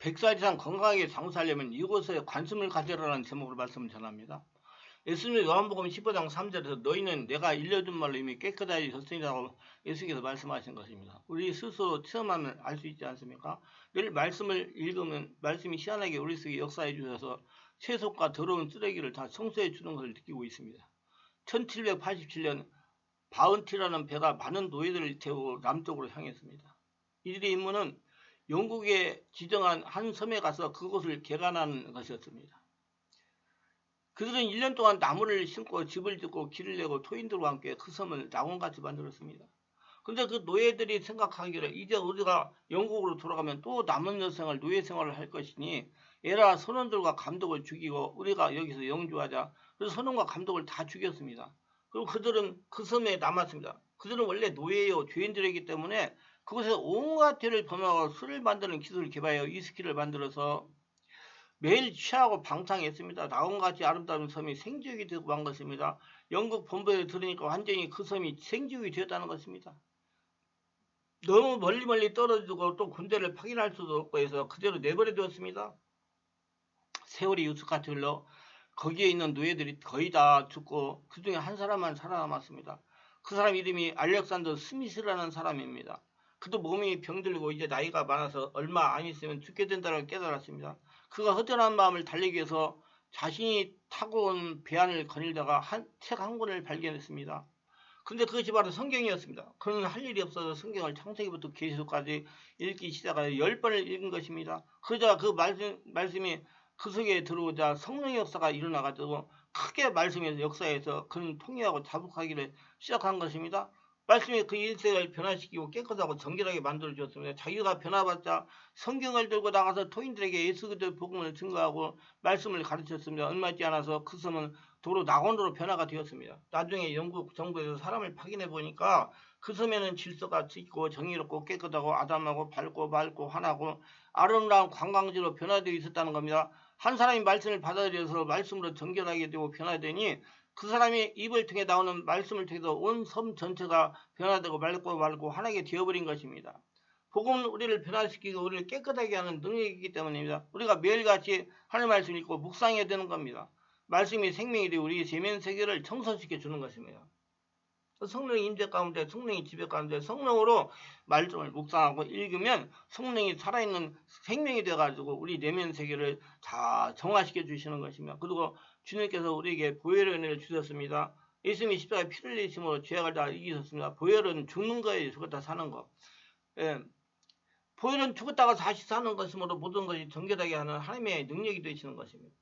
100살 이상 건강하게 장수하려면 이곳에 관심을 가져라라는 제목으로 말씀을 전합니다. 예수님이 요한복음 15장 3절에서 너희는 내가 일러준 말로 이미 깨끗하게 졌으니라고 예수께서 말씀하신 것입니다. 우리 스스로 체험하면 알 수 있지 않습니까? 늘 말씀을 읽으면 말씀이 희한하게 우리 속에 역사해 주셔서 세속과 더러운 쓰레기를 다 청소해 주는 것을 느끼고 있습니다. 1787년 바운티라는 배가 많은 노예들을 태우고 남쪽으로 향했습니다. 이들의 임무는 영국에 지정한 한 섬에 가서 그곳을 개간하는 것이었습니다. 그들은 1년 동안 나무를 심고 집을 짓고 길을 내고 토인들과 함께 그 섬을 낙원같이 만들었습니다. 그런데 그 노예들이 생각하기를 이제 우리가 영국으로 돌아가면 또 남은 여생을 노예 생활을 할 것이니 에라 선원들과 감독을 죽이고 우리가 여기서 영주하자. 그래서 선원과 감독을 다 죽였습니다. 그리고 그들은 그 섬에 남았습니다. 그들은 원래 노예요 죄인들이기 때문에 그곳에서 온갖 죄를 범하고 술을 만드는 기술을 개발하여 위스키를 만들어서 매일 취하고 방탕했습니다. 낙원같이 아름다운 섬이 생지옥이 되고 만 것입니다. 영국 본부에 들으니까 완전히 그 섬이 생지옥이 되었다는 것입니다. 너무 멀리 떨어지고 또 군대를 파견할 수도 없고 해서 그대로 내버려 두었습니다. 세월이 유속같이 흘러 거기에 있는 노예들이 거의 다 죽고 그 중에 한 사람만 살아남았습니다. 그 사람 이름이 알렉산더 스미스라는 사람입니다. 그도 몸이 병들고 이제 나이가 많아서 얼마 안 있으면 죽게 된다는 걸 깨달았습니다. 그가 허전한 마음을 달래기 위해서 자신이 타고 온 배안을 거닐다가 책 한 권을 발견했습니다. 근데 그것이 바로 성경이었습니다. 그는 할 일이 없어서 성경을 창세기부터 계시록까지 읽기 시작하여 10번을 읽은 것입니다. 그러자 그 말씀이 그 속에 들어오자 성령의 역사가 일어나가지고 크게 말씀에서 역사에서 그는 통회하고 자복하기를 시작한 것입니다. 말씀이 그 인생을 변화시키고 깨끗하고 정결하게 만들어주었습니다. 자기가 변화받자 성경을 들고 나가서 토인들에게 예수 그리스도의 복음을 증거하고 말씀을 가르쳤습니다. 얼마 있지 않아서 그 섬은 도로 낙원으로 변화가 되었습니다. 나중에 영국 정부에서 사람을 파견해 보니까 그 섬에는 질서가 있고 정의롭고 깨끗하고 아담하고 밝고 맑고 환하고 아름다운 관광지로 변화되어 있었다는 겁니다. 한 사람이 말씀을 받아들여서 말씀으로 정결하게 되고 변화되니 그 사람이 입을 통해 나오는 말씀을 통해서 온 섬 전체가 변화되고 맑고 환하게 되어버린 것입니다. 복음은 우리를 변화시키고 우리를 깨끗하게 하는 능력이기 때문입니다. 우리가 매일같이 하늘 말씀을 읽고 묵상해야 되는 겁니다. 말씀이 생명이 되어 우리 세면 세계를 청소시켜 주는 것입니다. 성령의 임재 가운데 성령의 지배 가운데 성령으로 말씀을 묵상하고 읽으면 성령이 살아있는 생명이 되어가지고 우리 내면 세계를 다 정화시켜 주시는 것입니다. 그리고 주님께서 우리에게 보혈의 은혜를 주셨습니다. 예수님이 십자가에 피를 흘리심으로 죄악을 다 이기셨습니다. 보혈은 죽는 거예요. 죽었다 사는 거. 예. 보혈은 죽었다가 다시 사는 것이므로 모든 것이 정결하게 하는 하나님의 능력이 되시는 것입니다.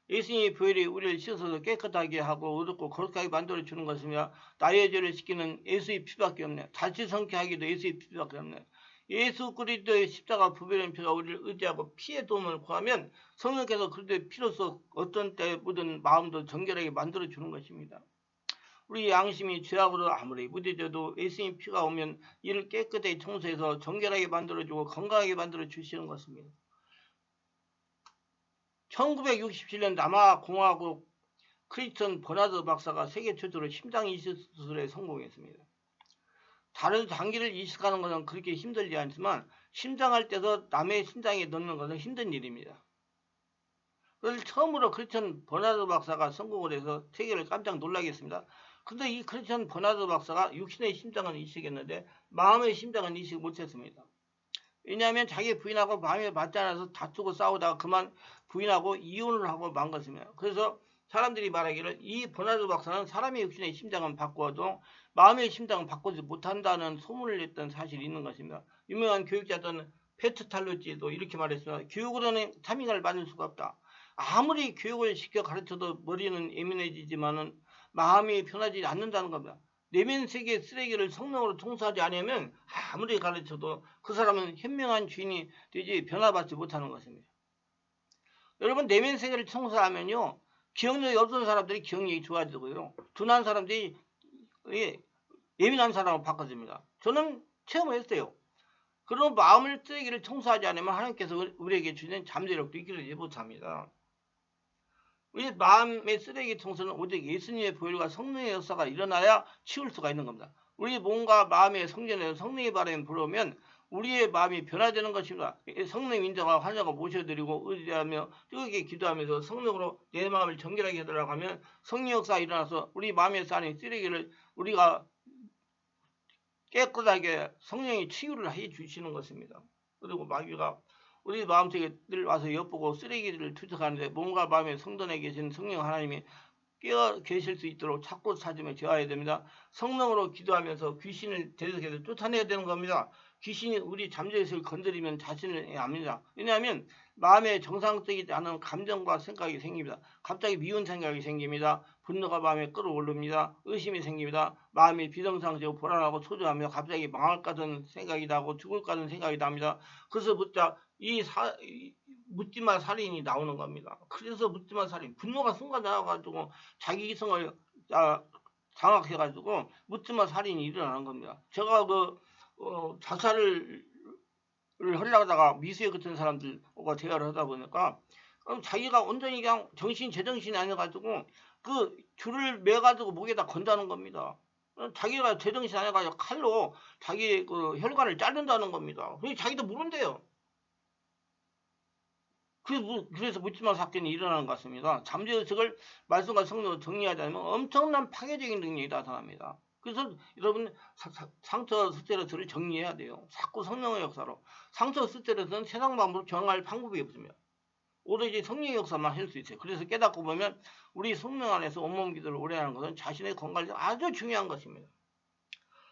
예수님의 보혈이 우리를 씻어서 깨끗하게 하고 의롭고 거룩하게 만들어주는 것입니다. 나의 죄를 씻기는 예수의 피밖에 없네. 다시 성케 하기도 예수의 피밖에 없네. 예수 그리스도의 십자가 부배된 피가 우리를 의지하고 피의 도움을 구하면 성령께서 그리스도의 피로서 어떤 때 모든 마음도 정결하게 만들어주는 것입니다. 우리 양심이 죄악으로 아무리 무뎌져도 예수님 피가 오면 이를 깨끗하게 청소해서 정결하게 만들어주고 건강하게 만들어주시는 것입니다. 1967년 남아공화국 크리스천 버나드 박사가 세계 최초로 심장 이식 수술에 성공했습니다. 다른 장기를 이식하는 것은 그렇게 힘들지 않지만 심장할 때도 남의 심장에 넣는 것은 힘든 일입니다. 그래서 처음으로 크리스천 버나드 박사가 성공을 해서 세계를 깜짝 놀라게 했습니다. 근데 이 크리스천 버나드 박사가 육신의 심장은 이식했는데 마음의 심장은 이식 못했습니다. 왜냐하면 자기 부인하고 마음에 맞지 않아서 다투고 싸우다가 그만 부인하고 이혼을 하고 만 것입니다. 그래서 사람들이 말하기를 이 버나드 박사는 사람의 육신의 심장은 바꾸어도 마음의 심장은 바꾸지 못한다는 소문을 냈던 사실이 있는 것입니다. 유명한 교육자던 페트탈루지도 이렇게 말했습니다. 교육으로는 타민을 받을 수가 없다. 아무리 교육을 시켜 가르쳐도 머리는 예민해지지만은 마음이 변하지 않는다는 겁니다. 내면 세계의 쓰레기를 성령으로 청소하지 않으면 아무리 가르쳐도 그 사람은 현명한 주인이 되지 변화받지 못하는 것입니다. 여러분 내면 세계를 청소하면요. 기억력이 없는 사람들이 기억력이 좋아지고요. 둔한 사람들이 예민한 사람으로 바꿔집니다. 저는 체험을 했어요. 그런 마음을 쓰레기를 청소하지 않으면 하나님께서 우리에게 주는 잠재력도 이끌지 못합니다. 우리 마음의 쓰레기 청소는 오직 예수님의 보혈과 성령의 역사가 일어나야 치울 수가 있는 겁니다. 우리 몸과 마음의 성전에서 성령의 바람이 불어오면 우리의 마음이 변화되는 것입니다. 성령 인자가 환자가 모셔드리고 의지하며 뜨겁게 기도하면서 성령으로 내 마음을 정결하게 해달라고 하면 성령 역사가 일어나서 우리 마음에 쌓인 쓰레기를 우리가 깨끗하게 성령이 치유를 해 주시는 것입니다. 그리고 마귀가 우리 마음속에 늘 와서 엿보고 쓰레기를 투척하는데 몸과 마음의 성전에 계신 성령 하나님이 깨어 계실 수 있도록 찾고 찾으며 제어해야 됩니다. 성령으로 기도하면서 귀신을 대적해서 쫓아내야 되는 겁니다. 귀신이 우리 잠재의식을 건드리면 자신을 압니다. 왜냐하면 마음에 정상적이지 않은 감정과 생각이 생깁니다. 갑자기 미운 생각이 생깁니다. 분노가 마음에 끌어오릅니다. 의심이 생깁니다. 마음이 비정상적이고 불안하고 초조하며 갑자기 망할 것 같은 생각이 나고 죽을 것 같은 생각이 납니다. 그래서 묻지마 살인이 나오는 겁니다. 그래서 묻지마 살인, 분노가 순간 나와가지고 자기 이성을 장악해가지고 묻지마 살인이 일어나는 겁니다. 제가 자살을 하려다가 미수에 같은 사람들과 대화를 하다 보니까 자기가 온전히 그냥 제정신이 아니어가지고 그 줄을 매가지고 목에다 건다는 겁니다. 자기가 제정신이 아니어가지고 칼로 자기 그 혈관을 자른다는 겁니다. 자기도 모른대요. 그래서 묻지마 사건이 일어나는 것 같습니다. 잠재의식을 말씀과 성령으로 정리하자면 엄청난 파괴적인 능력이 나타납니다. 그래서 여러분 상처 스트레스를 정리해야 돼요. 자꾸 성령의 역사로. 상처 스트레스는 세상 방법으로 정할 방법이 없습니다. 오로지 성령의 역사만 할 수 있어요. 그래서 깨닫고 보면 우리 성령 안에서 온몸 기도를 오래 하는 것은 자신의 건강에 아주 중요한 것입니다.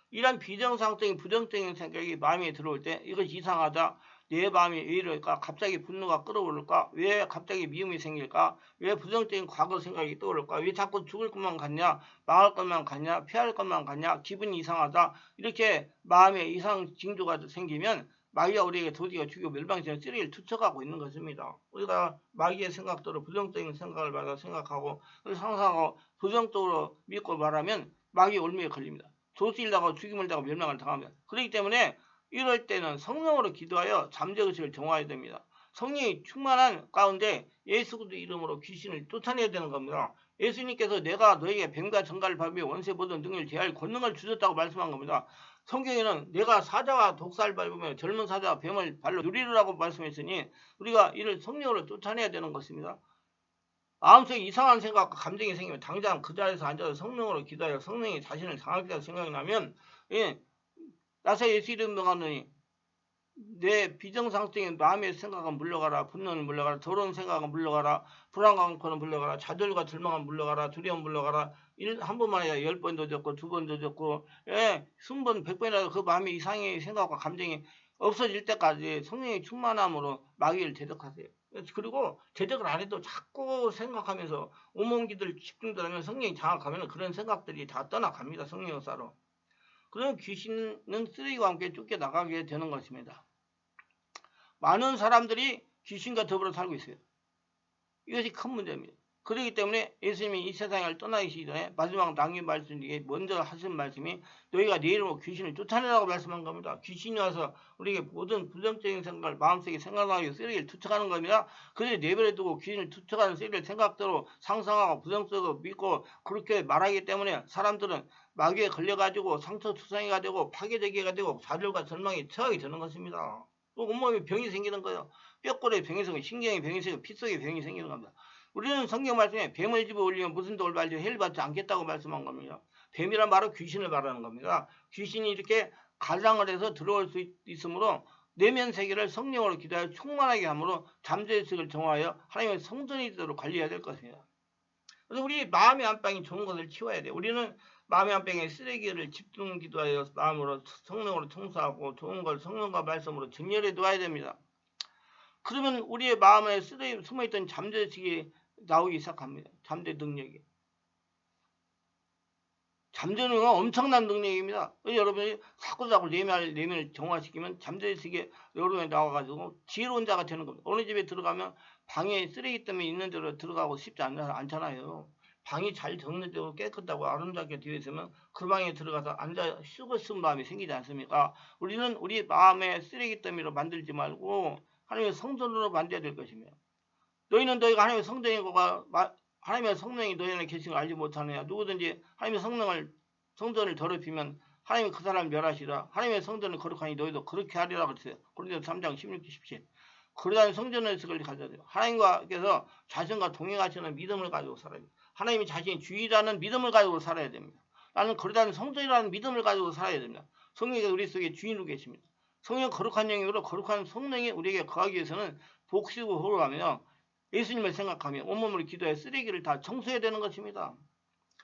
이런 비정상적인 부정적인 생각이 마음에 들어올 때 이것이 이상하다. 내 마음이 왜 이럴까? 갑자기 분노가 끌어오를까? 왜 갑자기 미움이 생길까? 왜 부정적인 과거 생각이 떠오를까? 왜 자꾸 죽을 것만 같냐? 망할 것만 같냐? 피할 것만 같냐? 기분이 이상하다. 이렇게 마음에 이상 징조가 생기면 마귀가 우리에게 도둑이가 죽이고 멸망시키는 쓰레기를 투척하고 있는 것입니다. 우리가 마귀의 생각대로 부정적인 생각을 받아 생각하고 상상하고 부정적으로 믿고 말하면 마귀의 올무에 걸립니다. 도둑을 당하고 죽임을 당하고 멸망을 당합니다. 그렇기 때문에 이럴 때는 성령으로 기도하여 잠재의식을 정화해야 됩니다. 성령이 충만한 가운데 예수 그리스도 이름으로 귀신을 쫓아내야 되는 겁니다. 예수님께서 내가 너에게 뱀과 정갈을 밟으며 원수의 모든 능력을 제할 권능을 주셨다고 말씀한 겁니다. 성경에는 내가 사자와 독사를 밟으며 젊은 사자와 뱀을 발로 누리르라고 말씀했으니 우리가 이를 성령으로 쫓아내야 되는 것입니다. 마음속에 이상한 생각과 감정이 생기면 당장 그 자리에서 앉아서 성령으로 기도하여 성령이 자신을 장악했다고 생각이 나면 나사 예수 이름 명하노니 내 비정상적인 마음의 생각은 물러가라. 분노는 물러가라. 더러운 생각은 물러가라. 불안과 공포는 물러가라. 좌절과 절망은 물러가라. 두려움 물러가라. 한 번만 해야 10번도 적고 2번도 적고 20번 100번이라도 그 마음의 이상의 생각과 감정이 없어질 때까지 성령의 충만함으로 마귀를 대적하세요. 그리고 대적을 안 해도 자꾸 생각하면서 온몸 기도를 집중도 하면 성령이 장악하면 그런 생각들이 다 떠나갑니다. 성령 역사로. 그런 귀신은 쓰레기와 함께 쫓겨나가게 되는 것입니다. 많은 사람들이 귀신과 더불어 살고 있어요. 이것이 큰 문제입니다. 그렇기 때문에 예수님이 이 세상을 떠나시기 전에 마지막 남긴 말씀 중에 먼저 하신 말씀이 너희가 내 이름으로 귀신을 쫓아내라고 말씀한 겁니다. 귀신이 와서 우리에게 모든 부정적인 생각을 마음속에 생각나게 쓰레기를 투척하는 겁니다. 그래서 내버려 두고 귀신을 투척하는 쓰레기를 생각대로 상상하고 부정적으로 믿고 그렇게 말하기 때문에 사람들은 마귀에 걸려가지고 상처 투성이가 되고 파괴적이가 되고 좌절과 절망에 처하게 되는 것입니다. 또 온몸에 병이 생기는 거예요. 뼈골에 병이 생기고 신경에 병이 생기고 피 속에 병이 생기는 겁니다. 우리는 성경 말씀에 뱀을 집어 올리면 무슨 독을 발지 해를 받지 않겠다고 말씀한 겁니다. 뱀이란 말은 귀신을 말하는 겁니다. 귀신이 이렇게 가장을 해서 들어올 수 있으므로 내면 세계를 성령으로 기도하여 충만하게 함으로 잠재의식을 정화하여 하나님의 성전이 되도록 관리해야 될 것입니다. 그래서 우리 마음의 안방이 좋은 것을 치워야 돼요. 우리는 마음의 안방에 쓰레기를 집중 기도하여 마음으로 성령으로 청소하고 좋은 걸 성령과 말씀으로 정렬해 두어야 됩니다. 그러면 우리의 마음에 숨어있던 잠재의식이 나오기 시작합니다. 잠재 능력이. 잠재 능력은 엄청난 능력입니다. 여러분이 자꾸 내면을 정화시키면 잠재의식이 여러분에 나와가지고 지혜로운 자가 되는 겁니다. 어느 집에 들어가면 방에 쓰레기 때문에 있는 대로 들어가고 싶지 않잖아요. 방이 잘 정리되고 깨끗하고 아름답게 되어 있으면 그 방에 들어가서 앉아 쉬고 싶은 마음이 생기지 않습니까? 우리는 우리 마음의 쓰레기 더미로 만들지 말고 하나님의 성전으로 만들어야 될 것입니다. 너희는 너희가 하나님의 성전이고 하나님의 성령이 너희 안에 계신 걸 알지 못하느냐. 누구든지 하나님의 성전을 더럽히면 하나님이 그 사람을 멸하시라. 하나님의 성전은 거룩하니 너희도 그렇게 하리라 그랬어요. 고린도서 3장 16, 17. 거룩한 성전의 의식을 가져야 돼요. 하나님께서 자신과 동행하시는 믿음을 가지고 살아야 돼요. 하나님이 자신이 주인이라는 믿음을 가지고 살아야 됩니다. 나는 거룩한 성전이라는 믿음을 가지고 살아야 됩니다. 성령이 우리 속에 주인으로 계십니다. 성령 거룩한 영으로 거룩한 성령이 우리에게 거하기 위해서는 복식을 호흡하며 예수님을 생각하며 온몸으로 기도해 쓰레기를 다 청소해야 되는 것입니다.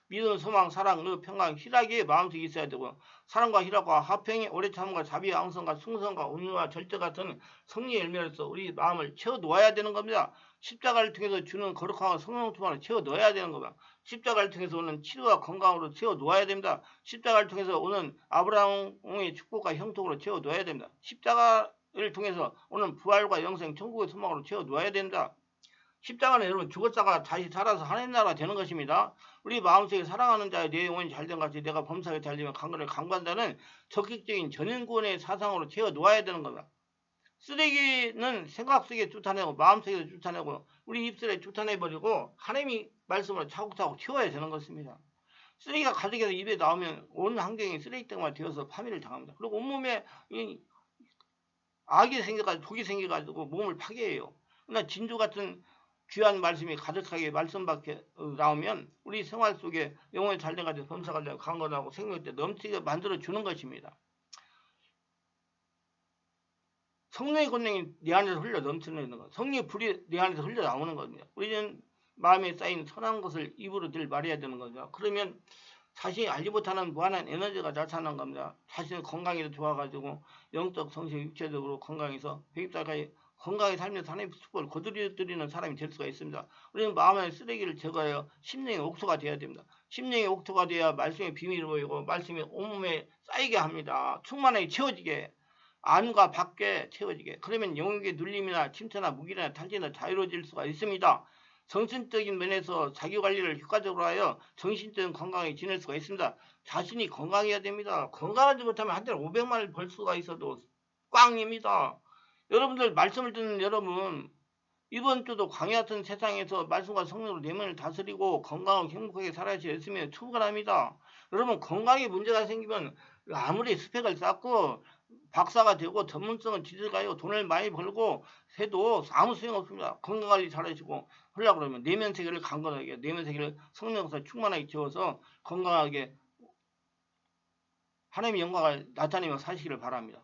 믿음, 소망, 사랑, 의, 평강, 희락이 마음속에 있어야 되고 사랑과 희락과 화평이 오래 참음과 자비, 양성과 충성과 온유와 절제 같은 성리의 열매로서 우리 마음을 채워 놓아야 되는 겁니다. 십자가를 통해서 주는 거룩한 성령 충만을 채워 넣어야 되는 겁니다. 십자가를 통해서 오는 치료와 건강으로 채워 놓아야 됩니다. 십자가를 통해서 오는 아브라함의 축복과 형통으로 채워 놓아야 됩니다. 십자가를 통해서 오는 부활과 영생, 천국의 소망으로 채워 놓아야 됩니다. 십자가는 여러분 죽었다가 다시 살아서 하나님 나라가 되는 것입니다. 우리 마음속에 사랑하는 자의 내 영혼이 잘된 같이 내가 범사에 잘되면 강건을 강구한다는 적극적인 전인구원의 사상으로 채워 놓아야 되는 겁니다. 쓰레기는 생각 속에 쫓아내고 마음속에서 쫓아내고 우리 입술에 쫓아내버리고 하나님이 말씀으로 차곡차곡 채워야 되는 것입니다. 쓰레기가 가득해서 입에 나오면 온 환경이 쓰레기덩어리가 되어서 파멸을 당합니다. 그리고 온몸에 악이 생겨가지고 독이 생겨가지고 몸을 파괴해요. 그러나 진주 같은 귀한 말씀이 가득하게 말씀 밖에 나오면 우리 생활 속에 영혼이 잘된 가지고 범사가 되고 강건하고 생명때 넘치게 만들어 주는 것입니다. 성령의 권능이 내 안에서 흘러 넘치는 것, 성령의 불이 내 안에서 흘러 나오는 겁니다. 우리는 마음에 쌓인 선한 것을 입으로 늘 말해야 되는 거죠. 그러면 자신이 알지 못하는 무한한 에너지가 나타나는 겁니다. 자신의 건강이 좋아가지고 영적, 성식, 육체적으로 건강해서 100살까지 건강하게 살면서 하나님의 축복을 거두어드리는 사람이 될 수가 있습니다. 우리는 마음의 쓰레기를 제거하여 심령의 옥토가 되어야 됩니다. 심령의 옥토가 되어야 말씀의 비밀이 보이고 말씀이 온몸에 쌓이게 합니다. 충만하게 채워지게, 안과 밖에 채워지게. 그러면 영역의 눌림이나 침체나 무기나 탈진이나 자유로워질 수가 있습니다. 정신적인 면에서 자기관리를 효과적으로 하여 정신적인 건강에 지낼 수가 있습니다. 자신이 건강해야 됩니다. 건강하지 못하면 한 달에 500만을 벌 수가 있어도 꽝입니다. 여러분들 말씀을 듣는 여러분, 이번 주도 광야 같은 세상에서 말씀과 성령으로 내면을 다스리고 건강하고 행복하게 살아야 열심히 축원합니다. 여러분 건강에 문제가 생기면 아무리 스펙을 쌓고 박사가 되고 전문성은 지식가요 돈을 많이 벌고 해도 아무 소용없습니다. 건강관리 잘하시고 하려고 그러면 내면 세계를 강건하게 내면 세계를 성령에서 충만하게 채워서 건강하게 하나님의 영광을 나타내며 사시기를 바랍니다.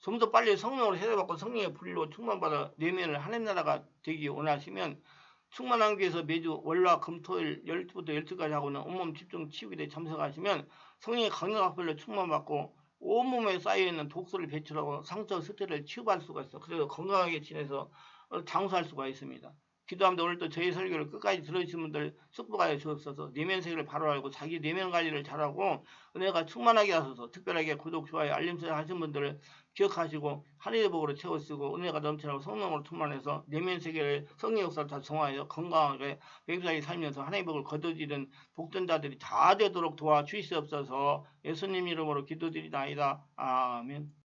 좀 더 빨리 성령으로 세례받고 성령의 불로 충만받아 내면을 하나님 나라가 되기 원하시면 충만한 교회에서 매주 월화 금토일 12부터 12까지 하고는 온몸 집중 치유기도에 참석하시면 성령의 강력한 불로 충만받고 온몸에 쌓여있는 독소를 배출하고 상처 스트레스를 치유받을 수가 있어. 그래서 건강하게 지내서 장수할 수가 있습니다. 기도합니다. 오늘도 저희 설교를 끝까지 들어주신 분들 축복하여 주옵소서. 내면 세계를 바로 알고 자기 내면 관리를 잘하고 은혜가 충만하게 하소서. 특별하게 구독, 좋아요, 알림 설정 하신 분들을 기억하시고 하늘의 복으로 채워쓰고 은혜가 넘치라고 성령으로 충만해서 내면 세계를 성령 역사를 다 정화해서 건강하게 백살이 살면서 하나님의 복을 거둬들이는 복된 자들이 다 되도록 도와주시옵소서. 예수님 이름으로 기도드리나이다. 아멘.